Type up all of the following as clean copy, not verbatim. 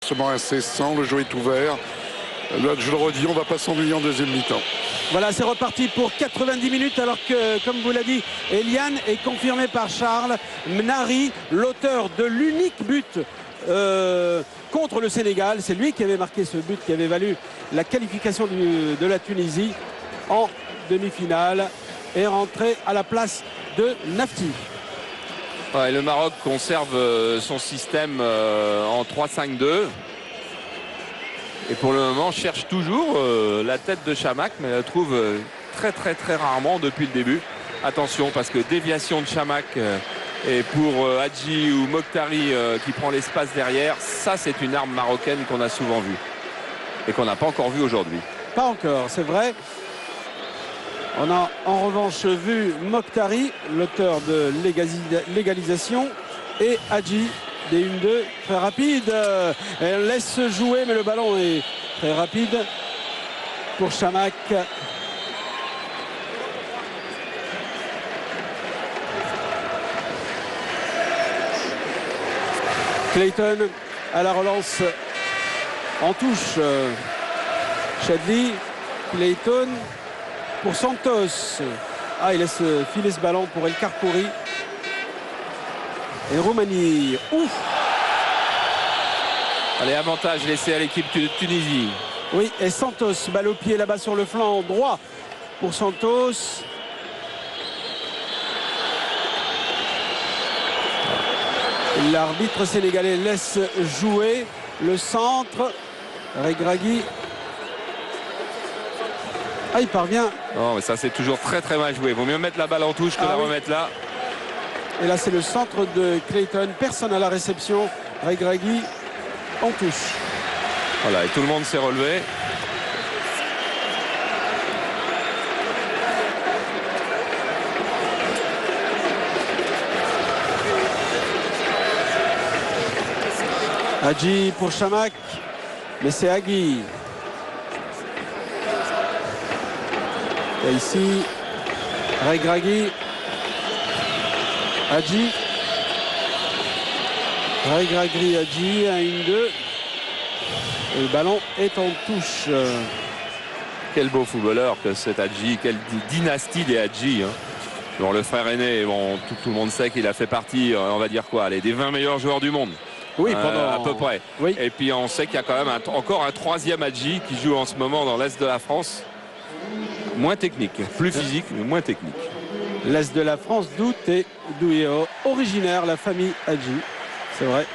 Seulement incessant, le jeu est ouvert. Là, je le redis, on ne va pas s'ennuyer en deuxième mi-temps. Voilà, c'est reparti pour 90 minutes alors que, comme vous l'a dit, Eliane est confirmé par Charles Mnari, l'auteur de l'unique but contre le Sénégal. C'est lui qui avait marqué ce but qui avait valu la qualification de la Tunisie en demi-finale et rentré à la place de Nafti. Ouais, le Maroc conserve son système en 3-5-2. Et pour le moment, cherche toujours la tête de Chamakh, mais la trouve très rarement depuis le début. Attention, parce que déviation de Chamakh et pour Hadji ou Mokhtari qui prend l'espace derrière, ça c'est une arme marocaine qu'on a souvent vue et qu'on n'a pas encore vue aujourd'hui. Pas encore, c'est vrai. On a en revanche vu Mokhtari, l'auteur de l'égalisation, et Hadji. Des 1-2 très rapide. Elle laisse jouer, mais le ballon est très rapide pour Chamakh. Clayton à la relance en touche. Chadli, Clayton pour Santos. Ah, il laisse filer ce ballon pour El Karkouri. Et Roumanie. Ouf. Allez, avantage laissé à l'équipe de Tunisie. Oui, et Santos, balle au pied là-bas sur le flanc droit pour Santos. L'arbitre sénégalais laisse jouer le centre. Regragui. Ah, il parvient. Non, mais ça c'est toujours très mal joué. Vaut mieux mettre la balle en touche que la remettre là. Et là, c'est le centre de Clayton. Personne à la réception. Regragui en touche. Voilà, et tout le monde s'est relevé. Hadji pour Chamakh. Mais c'est Agui. Et ici, Regragui. Hadji. Regragui, Hadji, 1-1-2. Et le ballon est en touche. Quel beau footballeur que cet Hadji. Quelle dynastie des Hadji. Hein. Bon, le frère aîné, bon, tout le monde sait qu'il a fait partie, on va dire quoi, des 20 meilleurs joueurs du monde. Oui, pendant... à peu près. Oui. Et puis on sait qu'il y a quand même encore un troisième Hadji qui joue en ce moment dans l'Est de la France. Moins technique, plus physique, mais moins technique. L'Est de la France, d'où est originaire la famille Hadji, c'est vrai.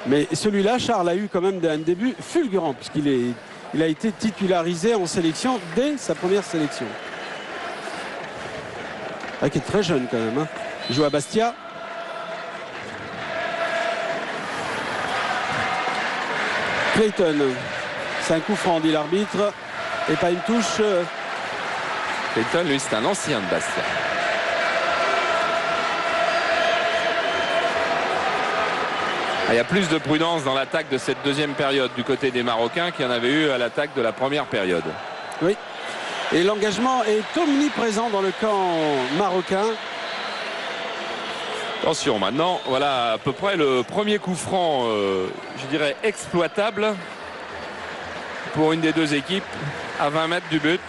Mais celui-là, Charles a eu quand même un début fulgurant puisqu'il a été titularisé en sélection dès sa première sélection. Ah, qui est très jeune quand même. Hein. Il joue à Bastia. Clayton, c'est un coup franc, dit l'arbitre. Et pas une touche. Clayton, lui, c'est un ancien de Bastia. Il y a plus de prudence dans l'attaque de cette deuxième période du côté des Marocains qu'il y en avait eu à l'attaque de la première période. Oui. Et l'engagement est omniprésent dans le camp marocain. Attention, maintenant, voilà à peu près le premier coup franc, je dirais, exploitable pour une des deux équipes à 20 mètres du but.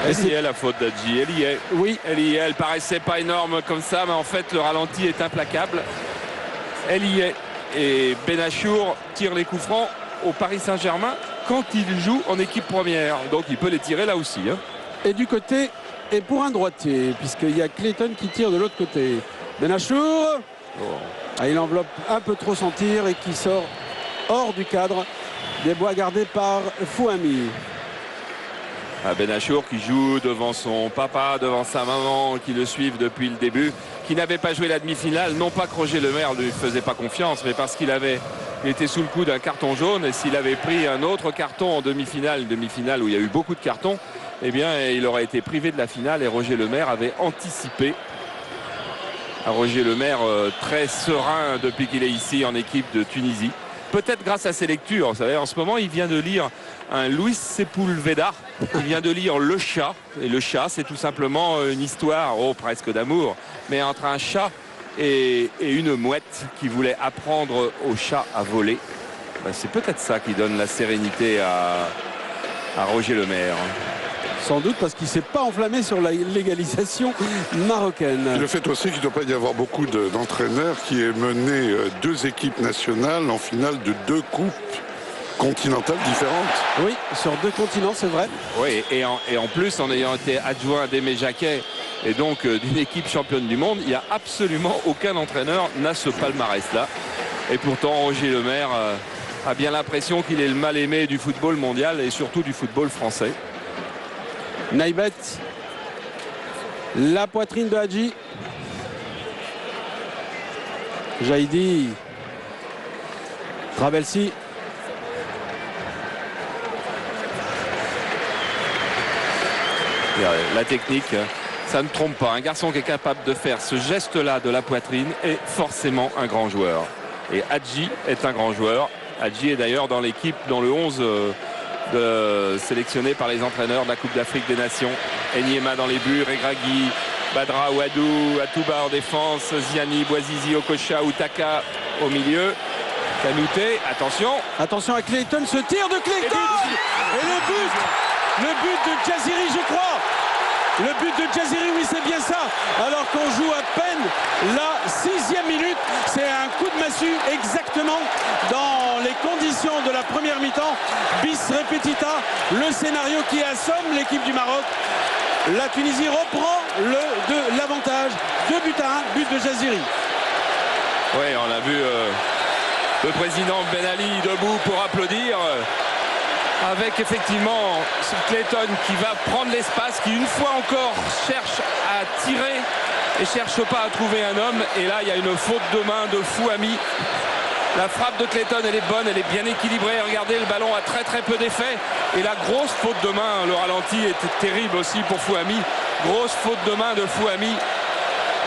Elle y est, la faute d'Hadji, elle y est. Oui. Elle y est, elle paraissait pas énorme comme ça, mais en fait, le ralenti est implacable. Elle y est. Et Benachour tire les coups francs au Paris Saint-Germain quand il joue en équipe première. Donc il peut les tirer là aussi. Hein. Et du côté, et pour un droitier, puisqu'il y a Clayton qui tire de l'autre côté. Benachour, il enveloppe un peu trop son tir et qui sort hors du cadre des bois gardés par Fouhami. Benachour qui joue devant son papa, devant sa maman, qui le suivent depuis le début, qui n'avait pas joué la demi-finale, non pas que Roger Lemaire ne lui faisait pas confiance, mais parce qu'il était sous le coup d'un carton jaune, et s'il avait pris un autre carton en demi-finale où il y a eu beaucoup de cartons, eh bien il aurait été privé de la finale, et Roger Lemaire avait anticipé. Roger Lemaire très serein depuis qu'il est ici en équipe de Tunisie. Peut-être grâce à ses lectures. Vous savez, en ce moment, il vient de lire un Luis Sepúlveda. Il vient de lire Le Chat. Et Le Chat, c'est tout simplement une histoire, presque d'amour, mais entre un chat et une mouette qui voulait apprendre au chat à voler. Ben, c'est peut-être ça qui donne la sérénité à Roger Lemaire. Sans doute parce qu'il ne s'est pas enflammé sur la légalisation marocaine. Le fait aussi qu'il ne doit pas y avoir beaucoup d'entraîneurs qui aient mené 2 équipes nationales en finale de 2 coupes continentales différentes. Oui, sur 2 continents, c'est vrai. Oui, et en plus, en ayant été adjoint d'Aimé Jacquet et donc d'une équipe championne du monde, il n'y a absolument aucun entraîneur n'a ce palmarès-là. Et pourtant, Roger Lemaire a bien l'impression qu'il est le mal-aimé du football mondial et surtout du football français. Naïbet, la poitrine de Hadji. Jaïdi, Trabelsi. La technique, ça ne trompe pas. Un garçon qui est capable de faire ce geste-là de la poitrine est forcément un grand joueur. Et Hadji est un grand joueur. Hadji est d'ailleurs dans l'équipe, dans le 11 sélectionné par les entraîneurs de la Coupe d'Afrique des Nations. Enyema dans les buts, Regragui, Badra Ouadou, Atouba en défense, Ziani, Bouazizi, Okocha, Outaka au milieu. Kanouté, attention. Attention à Clayton, ce tir de Clayton. Et le but de Jaziri, je crois. Le but de Jaziri, oui, c'est bien ça. Alors qu'on joue à peine la 6e minute. C'est un coup de massue exactement dans les conditions de la première mi-temps. Bis repetita, le scénario qui assomme l'équipe du Maroc. La Tunisie reprend l'avantage. 2 buts à 1, but de Jaziri. Oui, on a vu le président Ben Ali debout pour applaudir. Avec effectivement ce Clayton qui va prendre l'espace, qui une fois encore cherche à tirer et cherche pas à trouver un homme. Et là, il y a une faute de main de Fouhami. La frappe de Clayton, elle est bonne, elle est bien équilibrée. Regardez, le ballon a très très peu d'effet. Et la grosse faute de main, le ralenti était terrible aussi pour Fouhami. Grosse faute de main de Fouhami,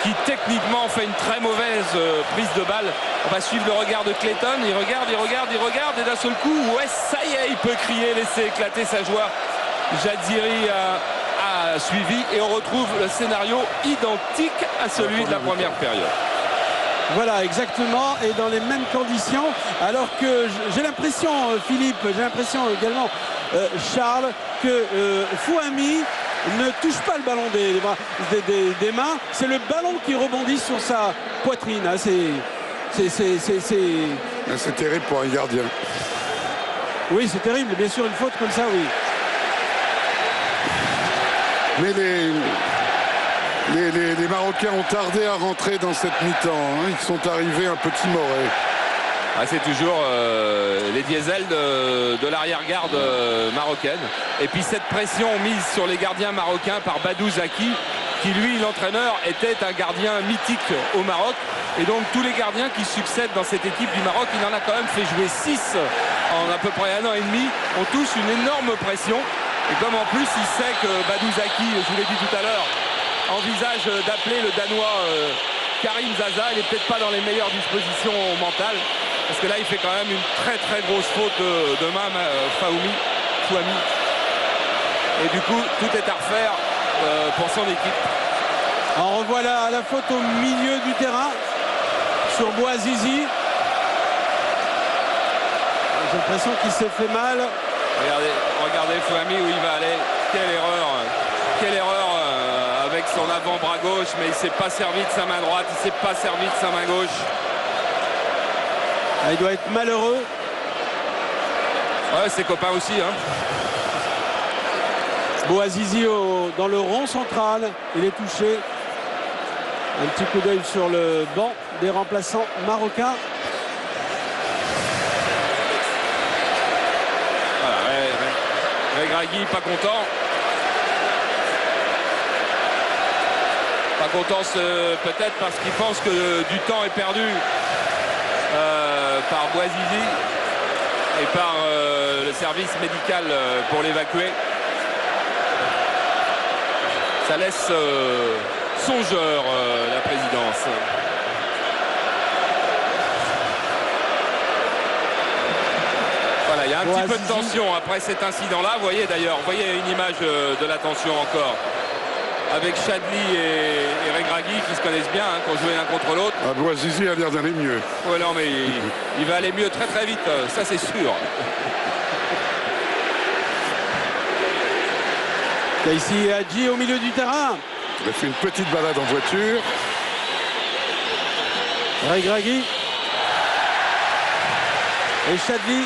qui techniquement fait une très mauvaise prise de balle. On va suivre le regard de Clayton. Il regarde, et d'un seul coup, ouais, ça y est, il peut crier, laisser éclater sa joie. Jaziri a suivi et on retrouve le scénario identique à celui de la première période. Voilà, exactement, et dans les mêmes conditions. Alors que j'ai l'impression, Philippe, j'ai l'impression également, Charles, que Fouhami ne touche pas le ballon des mains. C'est le ballon qui rebondit sur sa poitrine. C'est terrible pour un gardien. Oui, c'est terrible. Bien sûr, une faute comme ça, oui. Mais les Marocains ont tardé à rentrer dans cette mi-temps. Hein. Ils sont arrivés un peu timorés. Ah, c'est toujours les diesels de l'arrière-garde marocaine. Et puis cette pression mise sur les gardiens marocains par Badou Zaki, qui lui, l'entraîneur, était un gardien mythique au Maroc. Et donc tous les gardiens qui succèdent dans cette équipe du Maroc, il en a quand même fait jouer 6 en à peu près 1 an et demi, ont tous une énorme pression. Et comme en plus il sait que Badou Zaki, je vous l'ai dit tout à l'heure, envisage d'appeler le Danois Karim Zaza, il n'est peut-être pas dans les meilleures dispositions mentales. Parce que là, il fait quand même une très très grosse faute de main, Fouhami. Et du coup, tout est à refaire pour son équipe. On revoit la faute au milieu du terrain sur Bouazizi. J'ai l'impression qu'il s'est fait mal. Regardez Fouhami où il va aller. Quelle erreur avec son avant-bras gauche, mais il ne s'est pas servi de sa main droite, il ne s'est pas servi de sa main gauche. Il doit être malheureux. Ouais, ses copains aussi. Hein. Bouazizi dans le rond central. Il est touché. Un petit coup d'œil sur le banc des remplaçants marocains. Voilà, Regragui pas content. Pas content peut-être parce qu'il pense que du temps est perdu. Par Bouazizi et par le service médical pour l'évacuer. Ça laisse songeur la présidence. Voilà, il y a un petit peu de tension après cet incident-là. Vous voyez d'ailleurs, une image de la tension encore. avec Chadli et Regragui qui se connaissent bien, hein, qui ont joué l'un contre l'autre. Ah, Bouazizi a l'air d'aller mieux. Ouais, non, mais il va aller mieux très très vite, ça c'est sûr. Ici Hadji au milieu du terrain. Il a fait une petite balade en voiture. Regragui. Et Chadli.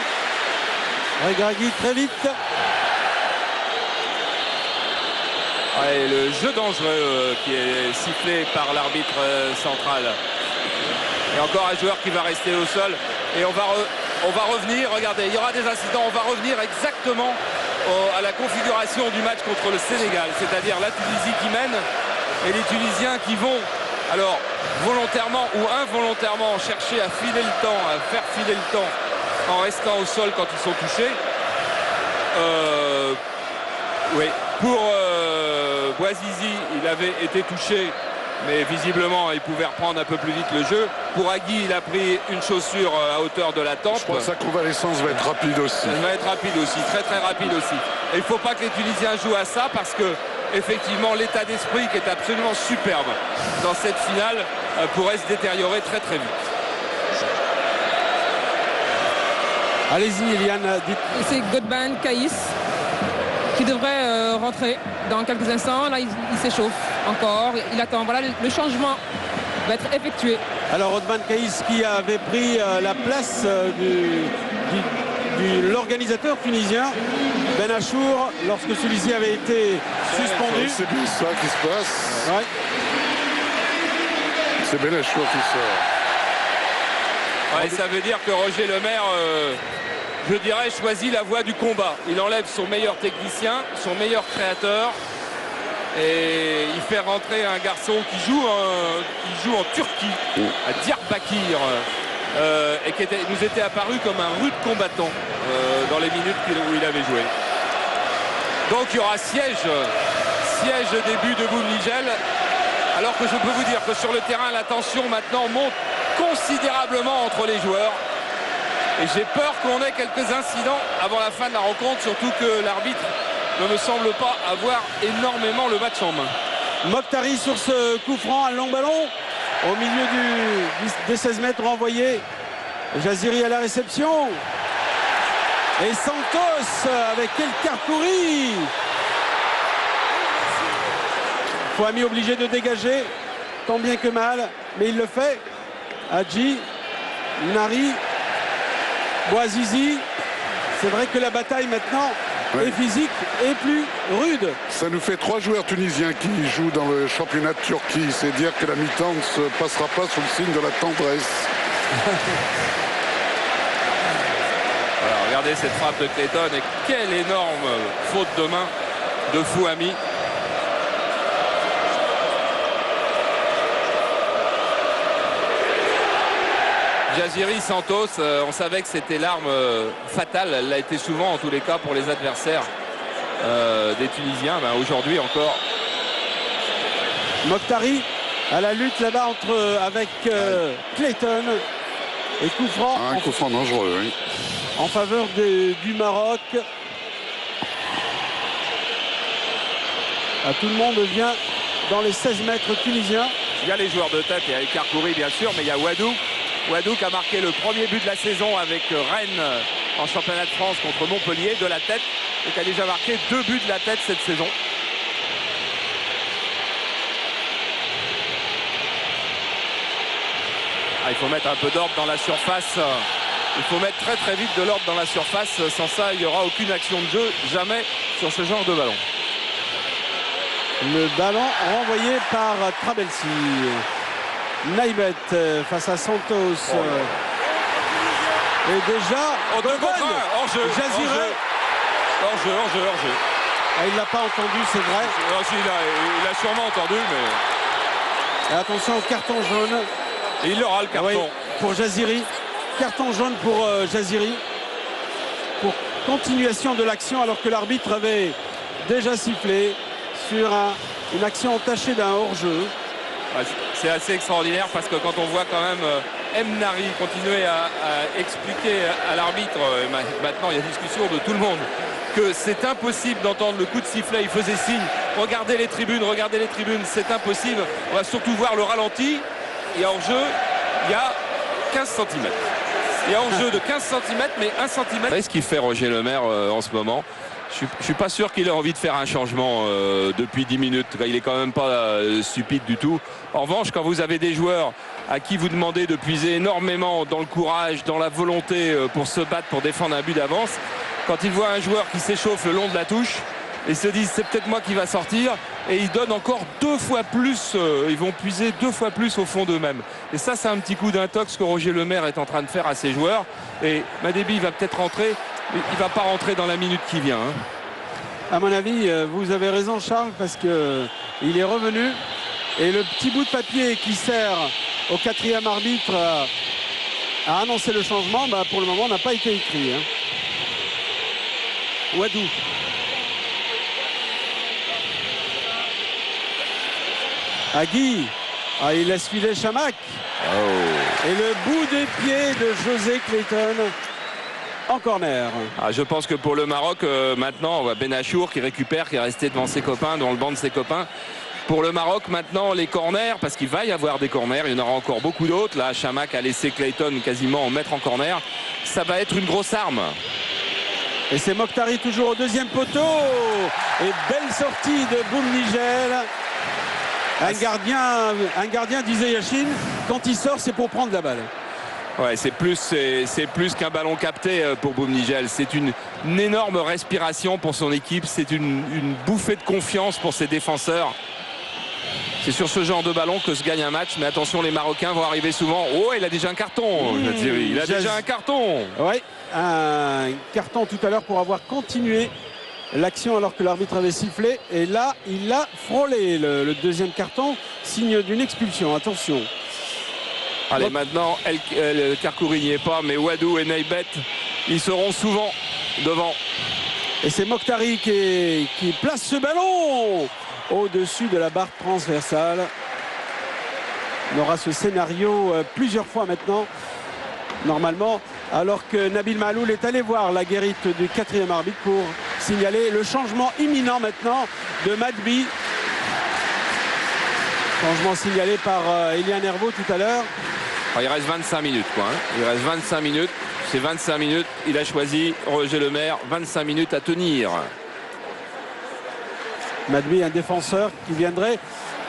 Regragui très vite. Ouais, le jeu dangereux qui est sifflé par l'arbitre central. Et encore un joueur qui va rester au sol. Et on va revenir, regardez, il y aura des incidents, on va revenir exactement à la configuration du match contre le Sénégal. C'est-à-dire la Tunisie qui mène et les Tunisiens qui vont, alors volontairement ou involontairement, chercher à filer le temps, à faire filer le temps en restant au sol quand ils sont touchés. Oui, pour Bouazizi, il avait été touché, mais visiblement il pouvait reprendre un peu plus vite le jeu. Pour Agui, il a pris une chaussure à hauteur de la tempe. Je pense que sa convalescence va être rapide aussi. Elle va être rapide aussi, très très rapide aussi. Et il ne faut pas que les Tunisiens jouent à ça parce que effectivement l'état d'esprit qui est absolument superbe dans cette finale pourrait se détériorer très très vite. Allez-y Eliane, dites. C'est Godban Caïs qui devrait rentrer dans quelques instants. Là, il s'échauffe encore. Il attend. Voilà, le changement va être effectué. Alors Godban Caïs qui avait pris la place de l'organisateur tunisien Ben Achour lorsque celui-ci avait été suspendu. C'est bien ça qui se passe. Ouais. C'est Ben Achour qui sort. Ouais, ça veut dire que Roger Lemaire, je dirais, choisit la voie du combat. Il enlève son meilleur technicien, son meilleur créateur, et il fait rentrer un garçon qui joue en Turquie, à Diyarbakir, et qui nous était apparu comme un rude combattant dans les minutes où il avait joué. Donc il y aura siège des buts de Boumligel, alors que je peux vous dire que sur le terrain, la tension maintenant monte considérablement entre les joueurs. Et j'ai peur qu'on ait quelques incidents avant la fin de la rencontre, surtout que l'arbitre ne me semble pas avoir énormément le match en main. Mokhtari sur ce coup franc, un long ballon au milieu des 16 mètres renvoyé. Jaziri à la réception. Et Santos avec El Karkouri. Fouami obligé de dégager, tant bien que mal, mais il le fait. Hadji, Nari, Bouazizi. C'est vrai que la bataille maintenant est physique et plus rude. Ça nous fait 3 joueurs tunisiens qui jouent dans le championnat de Turquie. C'est dire que la mi-temps ne se passera pas sous le signe de la tendresse. Alors, regardez cette frappe de Clayton et quelle énorme faute de main de Fouami. Jaziri Santos, on savait que c'était l'arme fatale. Elle l'a été souvent en tous les cas pour les adversaires des Tunisiens. Ben, aujourd'hui encore. Mokhtari à la lutte là-bas avec Clayton. Et coup franc. Un coup franc dangereux, oui. En faveur du Maroc. Tout le monde vient dans les 16 mètres tunisiens. Il y a les joueurs de tête, il y a El Karkouri bien sûr, mais il y a Wadou. Wadou qui a marqué le premier but de la saison avec Rennes en championnat de France contre Montpellier de la tête et qui a déjà marqué 2 buts de la tête cette saison. Il faut mettre un peu d'ordre dans la surface. Il faut mettre très très vite de l'ordre dans la surface. Sans ça, il n'y aura aucune action de jeu, jamais sur ce genre de ballon. Le ballon renvoyé par Trabelsi. Naïbet face à Santos. Et déjà, hors-jeu. Jaziré. Hors-jeu. Il l'a pas entendu, c'est vrai. Il a sûrement entendu, mais... Et attention au carton jaune. Et il aura le carton. Oui, pour Jaziri. Carton jaune pour Jaziri. Pour continuation de l'action, alors que l'arbitre avait déjà sifflé sur une action entachée d'un hors-jeu. C'est assez extraordinaire parce que quand on voit quand même Mnari continuer à expliquer à l'arbitre, maintenant il y a discussion de tout le monde, que c'est impossible d'entendre le coup de sifflet. Il faisait signe regardez les tribunes, c'est impossible. On va surtout voir le ralenti. Il y a hors-jeu, il y a 15 cm. Il y a hors-jeu de 15 cm, mais 1 cm. Vous savez ce qu'il fait Roger Lemaire en ce moment? Je ne suis pas sûr qu'il ait envie de faire un changement depuis 10 minutes. Il est quand même pas stupide du tout. En revanche, quand vous avez des joueurs à qui vous demandez de puiser énormément dans le courage, dans la volonté pour se battre, pour défendre un but d'avance, quand ils voient un joueur qui s'échauffe le long de la touche, ils se disent c'est peut-être moi qui va sortir, et ils donnent encore 2 fois plus, ils vont puiser 2 fois plus au fond d'eux-mêmes. Et ça, c'est un petit coup d'intox que Roger Lemaire est en train de faire à ses joueurs. Et Madébi va peut-être rentrer, mais il ne va pas rentrer dans la minute qui vient. Hein. À mon avis, vous avez raison Charles, parce qu'il est revenu. Et le petit bout de papier qui sert au 4e arbitre à annoncer le changement, pour le moment, n'a pas été écrit. Hein. Wadou. Agui. Ah, il laisse filer Chamac. Et le bout des pieds de José Clayton en corner. Je pense que pour le Maroc, maintenant, on voit Benachour qui récupère, qui est resté devant ses copains, dans le banc de ses copains. Pour le Maroc, maintenant, les corners, parce qu'il va y avoir des corners, il y en aura encore beaucoup d'autres. Là, Chamac a laissé Clayton quasiment en mettre en corner. Ça va être une grosse arme. Et c'est Mokhtari toujours au 2e poteau. Et belle sortie de Boumnigel. Un gardien, disait Yachine, quand il sort, c'est pour prendre la balle. Ouais, c'est plus qu'un ballon capté pour Boumnigel. C'est une énorme respiration pour son équipe. C'est une bouffée de confiance pour ses défenseurs. C'est sur ce genre de ballon que se gagne un match. Mais attention, les Marocains vont arriver souvent. Oh, il a déjà un carton. Il a déjà un carton. Oui, un carton tout à l'heure pour avoir continué l'action alors que l'arbitre avait sifflé. Et là, il a frôlé le 2e carton. Signe d'une expulsion. Attention. Allez, maintenant, El Karkouri n'y est pas. Mais Wadou et Neybet, ils seront souvent devant. Et c'est Mokhtari qui place ce ballon au-dessus de la barre transversale. On aura ce scénario plusieurs fois maintenant, normalement, alors que Nabil Mahloul est allé voir la guérite du 4e arbitre pour signaler le changement imminent maintenant de Madbi. Changement signalé par Elian Herveau tout à l'heure. Il reste 25 minutes, quoi. Hein. Il reste 25 minutes. C'est 25 minutes. Il a choisi, Roger Lemaire, 25 minutes à tenir. Madbi, un défenseur qui viendrait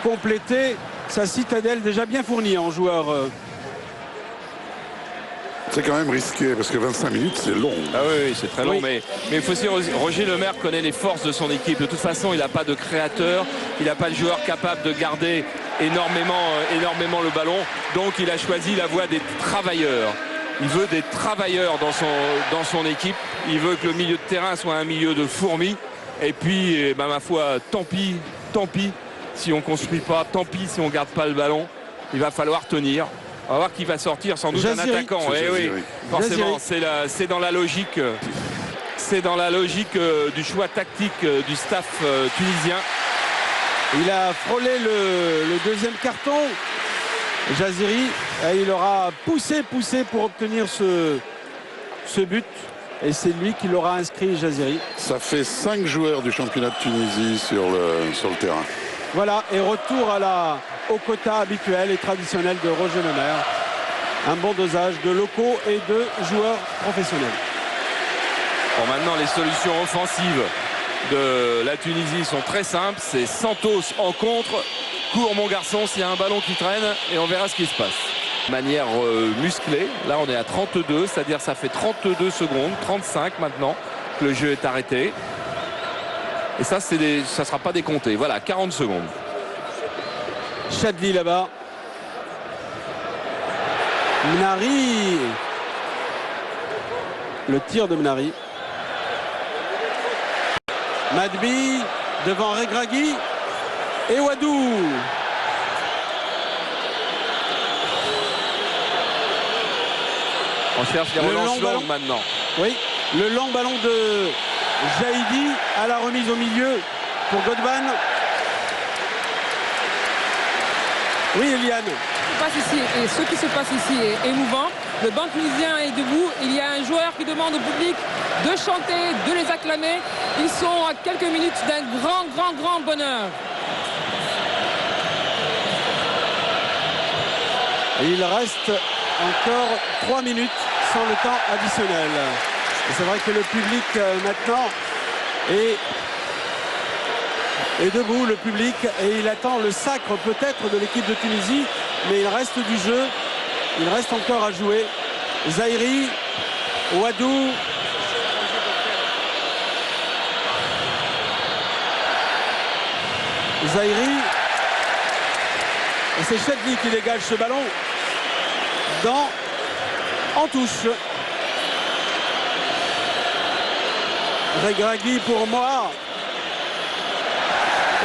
compléter sa citadelle déjà bien fournie en joueurs. C'est quand même risqué parce que 25 minutes c'est long. Ah oui, c'est très long, oui. Mais il faut aussi, Roger Lemaire connaît les forces de son équipe. De toute façon, il n'a pas de créateur, il n'a pas de joueur capable de garder énormément le ballon. Donc il a choisi la voie des travailleurs. Il veut des travailleurs dans son équipe. Il veut que le milieu de terrain soit un milieu de fourmis. Et puis, ma foi, tant pis si on ne construit pas, tant pis si on ne garde pas le ballon. Il va falloir tenir. On va voir qui va sortir, sans doute Jaziri. Un attaquant. Eh oui, forcément, c'est dans la logique. C'est dans la logique du choix tactique du staff tunisien. Il a frôlé le 2e carton. Jaziri, il aura poussé pour obtenir ce but. Et c'est lui qui l'aura inscrit, Jaziri. Ça fait 5 joueurs du championnat de Tunisie sur le terrain. Voilà, et retour au quota habituel et traditionnel de Roger Lemaire. Un bon dosage de locaux et de joueurs professionnels. Bon, maintenant, les solutions offensives de la Tunisie sont très simples. C'est Santos en contre. Cours, mon garçon, s'il y a un ballon qui traîne, et on verra ce qui se passe. De manière musclée, là on est à 32, c'est-à-dire ça fait 32 secondes, 35 maintenant que le jeu est arrêté. Et ça, ça ne sera pas décompté. Voilà, 40 secondes. Chadli là-bas. Mnari. Le tir de Mnari. Madbi devant Regragui. Et Wadou. On cherche les relances longues maintenant. Oui, le long ballon de Jaïdi à la remise au milieu pour Godban. Oui, Eliane. Ce qui se passe ici est émouvant. Le banc tunisien est debout. Il y a un joueur qui demande au public de chanter, de les acclamer. Ils sont à quelques minutes d'un grand bonheur. Et il reste encore 3 minutes sans le temps additionnel. Et c'est vrai que le public maintenant est debout, le public, et il attend le sacre peut-être de l'équipe de Tunisie, mais il reste du jeu, il reste encore à jouer. Zaïri, Ouadou, Zaïri, et c'est Chedli qui dégage ce ballon en touche. Regragui pour Moa.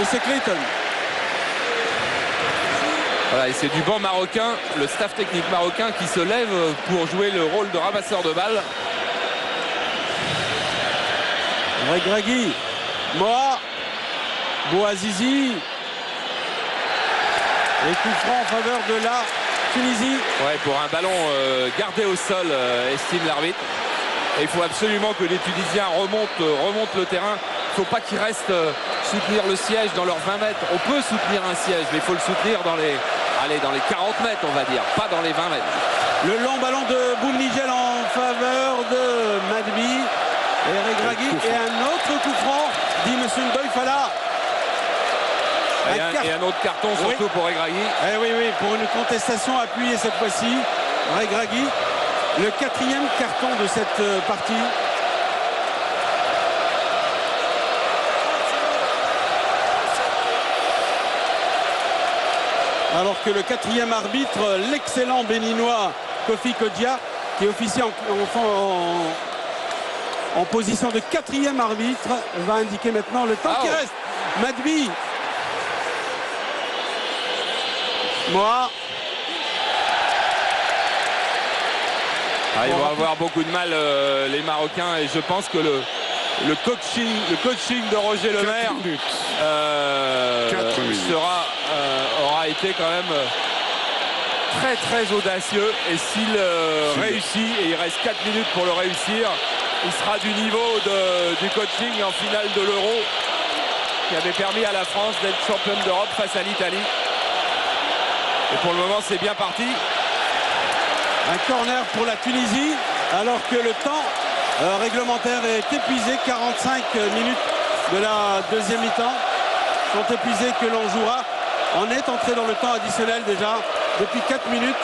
Et c'est Clayton. Voilà, et c'est du banc marocain, le staff technique marocain qui se lève pour jouer le rôle de ramasseur de balles. Regragui, Moa, Bouazizi. Et coup franc en faveur de la Tunisie. Ouais, pour un ballon gardé au sol, estime l'arbitre. Et il faut absolument que les Tunisiens remontent le terrain. Il ne faut pas qu'ils restent soutenir le siège dans leurs 20 mètres. On peut soutenir un siège, mais il faut le soutenir dans les 40 mètres, on va dire, pas dans les 20 mètres. Le long ballon de Boumnigel en faveur de Madbi. Et Regragui. Et un autre coup franc, dit M. Ndoye-Fala. Et un autre carton surtout pour Regragui. Eh oui, pour une contestation appuyée cette fois-ci. Regragui, le 4e carton de cette partie. Alors que le 4e arbitre, l'excellent béninois Kofi Kodja, qui officie en position de 4e arbitre, va indiquer maintenant le temps qui reste. Madbi. Moi. Ils vont avoir beaucoup de mal les Marocains, et je pense que le coaching de Roger Lemaire aura été quand même très audacieux, et s'il réussit, et il reste 4 minutes pour le réussir, il sera du niveau du coaching en finale de l'Euro qui avait permis à la France d'être championne d'Europe face à l'Italie. Et pour le moment, c'est bien parti. Un corner pour la Tunisie, alors que le temps réglementaire est épuisé. 45 minutes de la deuxième mi-temps sont épuisées, que l'on jouera. On est entré dans le temps additionnel déjà depuis 4 minutes.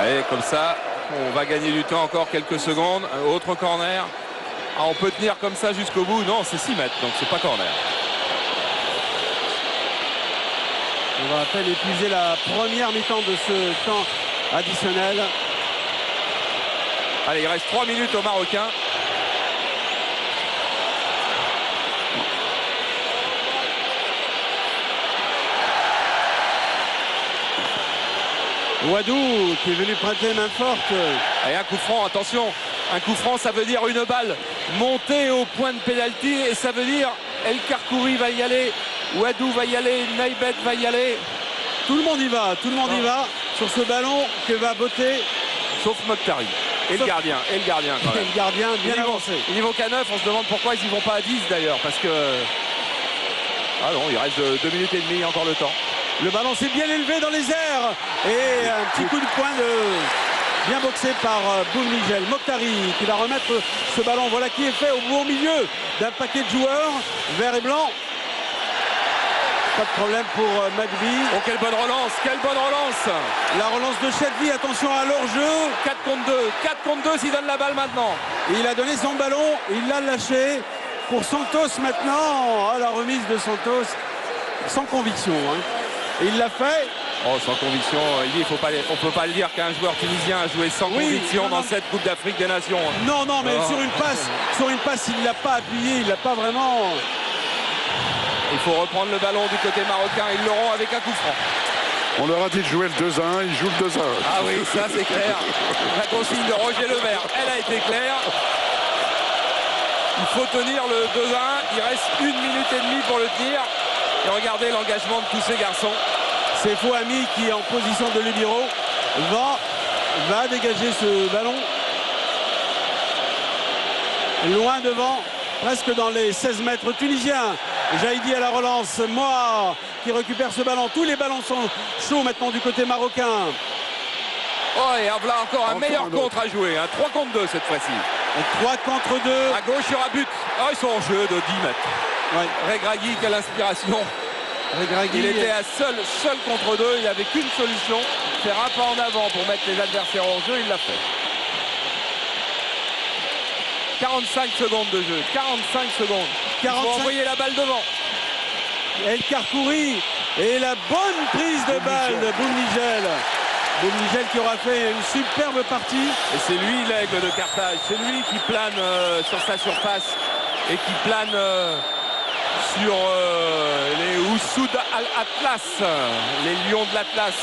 Allez, comme ça, on va gagner du temps, encore quelques secondes. Un autre corner. On peut tenir comme ça jusqu'au bout. Non, c'est 6 mètres, donc c'est pas corner. On va à peine épuiser la première mi-temps de ce temps additionnel. Allez, il reste 3 minutes aux Marocains. Ouadou qui est venu prêter main forte. Et un coup franc, attention. Un coup franc, ça veut dire une balle montée au point de pénalty, et ça veut dire El Karkouri va y aller, Ouadou va y aller, Naïbet va y aller. Tout le monde y va, sur ce ballon que va botter. Sauf Mokhtari. Et le gardien quand même. Et le gardien bien avancé. Il vaut qu'à 9, on se demande pourquoi ils n'y vont pas à 10 d'ailleurs, parce que... Ah non, il reste 2 minutes et demie, encore le temps. Le ballon s'est bien élevé dans les airs. Et un petit coup de poing bien boxé par Boumnigel. Mokhtari qui va remettre ce ballon. Voilà qui est fait au bon milieu d'un paquet de joueurs. Vert et blanc. Pas de problème pour Madbi. Oh, quelle bonne relance. La relance de Chedli, attention à leur jeu. 4 contre 2 s'il donne la balle maintenant. Et il a donné son ballon, il l'a lâché pour Santos maintenant. La remise de Santos sans conviction. Et il l'a fait. Oh, sans conviction, on ne peut pas le dire qu'un joueur tunisien a joué sans conviction dans cette Coupe d'Afrique des Nations. Non, mais sur une passe, il ne l'a pas appuyé, il ne l'a pas vraiment... Il faut reprendre le ballon du côté marocain, ils l'auront avec un coup franc. On leur a dit de jouer le 2-1, ils jouent le 2-1. Ah oui, ça c'est clair. La consigne de Roger Lemaire, elle a été claire. Il faut tenir le 2-1. Il reste 1 minute et demie pour le tenir. Et regardez l'engagement de tous ces garçons. C'est Fouhami qui est en position de libéro va dégager ce ballon. Loin devant, presque dans les 16 mètres tunisiens. Jaïdi à la relance, Moa qui récupère ce ballon. Tous les ballons sont chauds maintenant du côté marocain. Oh, et voilà encore un meilleur contre à jouer. 3 contre 2 cette fois-ci. 3 contre 2. À gauche, il y aura but. Oh, ils sont en jeu de 10 mètres. Ouais. Regragui, quelle inspiration. Regragui, il était à seul contre 2. Il n'avait qu'une solution. Faire un pas en avant pour mettre les adversaires en jeu. Il l'a fait. 45 secondes de jeu. 45 secondes. 45. Il faut envoyer la balle devant. El Karkouri. Et la bonne prise de balle de Boumnigel. Boumnigel qui aura fait une superbe partie. Et c'est lui l'aigle de Carthage. C'est lui qui plane sur sa surface et qui plane sur les Oussoud Al-Atlas, les lions de l'Atlas.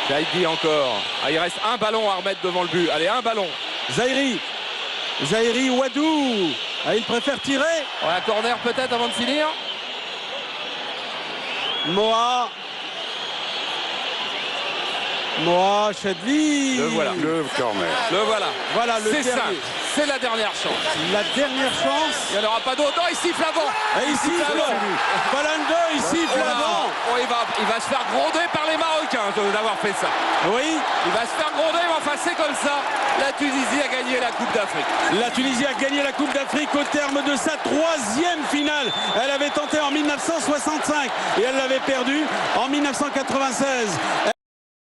Jaïdi encore. Ah, il reste un ballon à remettre devant le but. Allez, un ballon. Zahiri Ouadou. Ah, il préfère tirer. Ouais, un corner peut-être avant de finir. Moa, Chadli. Le voilà. Le corner. Le voilà. Voilà le C'est ça. dernier. C'est la dernière chance. La dernière chance. Il n'y en aura pas d'autre. Oh, il siffle avant. Et il siffle. Balando, il siffle avant. Oh, il va se faire gronder par les Marocains d'avoir fait ça. Oui. Il va se faire gronder, mais enfin c'est comme ça. La Tunisie a gagné la Coupe d'Afrique. La Tunisie a gagné la Coupe d'Afrique au terme de sa 3e finale. Elle avait tenté en 1965 et elle l'avait perdue en 1996.